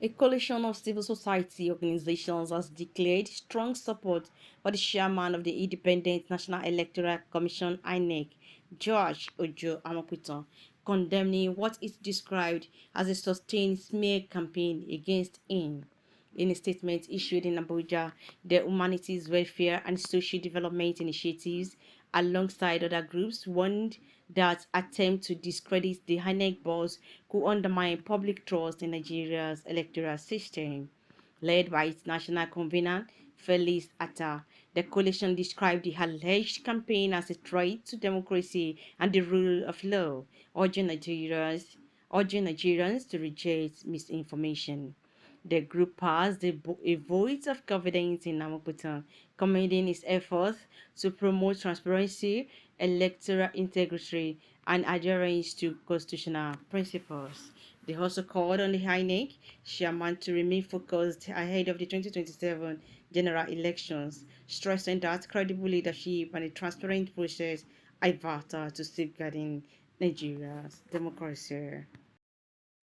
A coalition of civil society organizations has declared strong support for the chairman of the Independent National Electoral Commission (INEC), George Ojo Amopitan, condemning what is described as a sustained smear campaign against him. In a statement issued in Abuja, the Humanities, Welfare and Social Development Initiatives, alongside other groups, warned that attempts to discredit the INEC boss could undermine public trust in Nigeria's electoral system. Led by its national convener, Felix Atta, the coalition described the alleged campaign as a threat to democracy and the rule of law, urging Nigerians to reject misinformation. The group passed a vote of confidence in Namaputan, commending his efforts to promote transparency, electoral integrity, and adherence to constitutional principles. They also called on the INEC chairman to remain focused ahead of the 2027 general elections, stressing that credible leadership and a transparent process are vital to safeguarding Nigeria's democracy.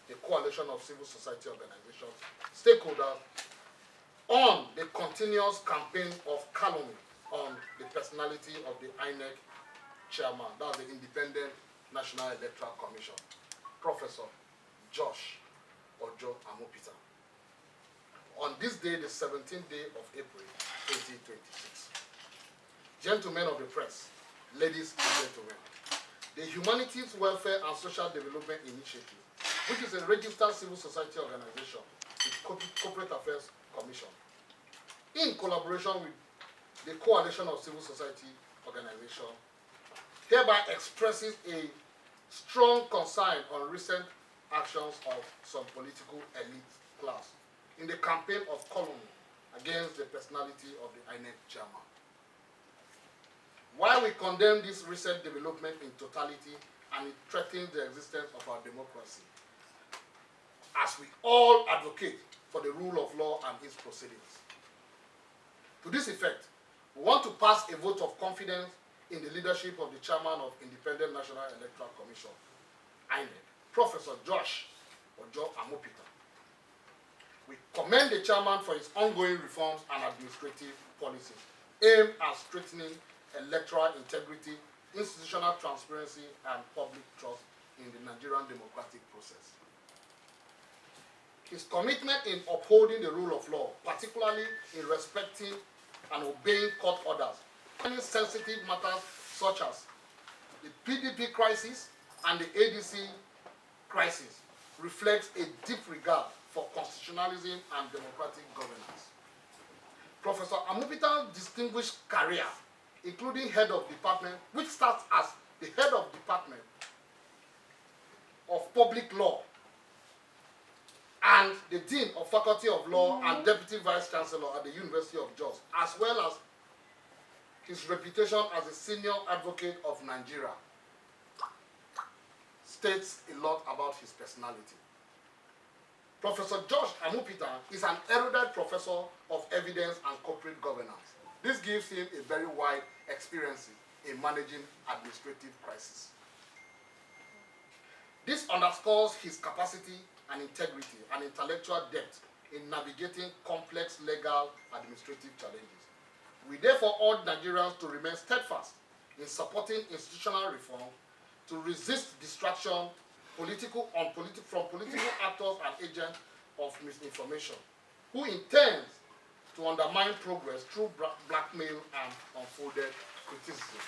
The coalition of civil society organizations, stakeholders, on the continuous campaign of calumny on the personality of the INEC chairman, that's the Independent National Electoral Commission, Professor Josh Ojo Amopita. On this day, the 17th day of April, 2026. Gentlemen of the press, ladies and gentlemen, the Humanities, Welfare and Social Development Initiative, which is a registered civil society organization with Corporate Affairs Commission, in collaboration with the Coalition of Civil Society Organizations, hereby expresses a strong concern on recent actions of some political elite class in the campaign of calumny against the personality of the INEC chairman. While we condemn this recent development in totality and it threatens the existence of our democracy, as we all advocate for the rule of law and its proceedings. To this effect, we want to pass a vote of confidence in the leadership of the chairman of Independent National Electoral Commission, INEC, Professor Josh Ojo Amopita. We commend the chairman for his ongoing reforms and administrative policies aimed at strengthening electoral integrity, institutional transparency, and public trust in the Nigerian democratic process. His commitment in upholding the rule of law, particularly in respecting and obeying court orders, any sensitive matters such as the PDP crisis and the ADC crisis, reflects a deep regard for constitutionalism and democratic governance. Professor Amopita's distinguished career, including head of department, which starts as the head of department of public law and the Dean of Faculty of Law and Deputy Vice Chancellor at the University of Jos, as well as his reputation as a senior advocate of Nigeria, states a lot about his personality. Professor Josh Amopita is an erudite professor of evidence and corporate governance. This gives him a very wide experience in managing administrative crises. This underscores his capacity and integrity and intellectual depth in navigating complex legal administrative challenges. We therefore urge Nigerians to remain steadfast in supporting institutional reform, to resist distraction from political actors and agents of misinformation, who intends to undermine progress through blackmail and unfounded criticism.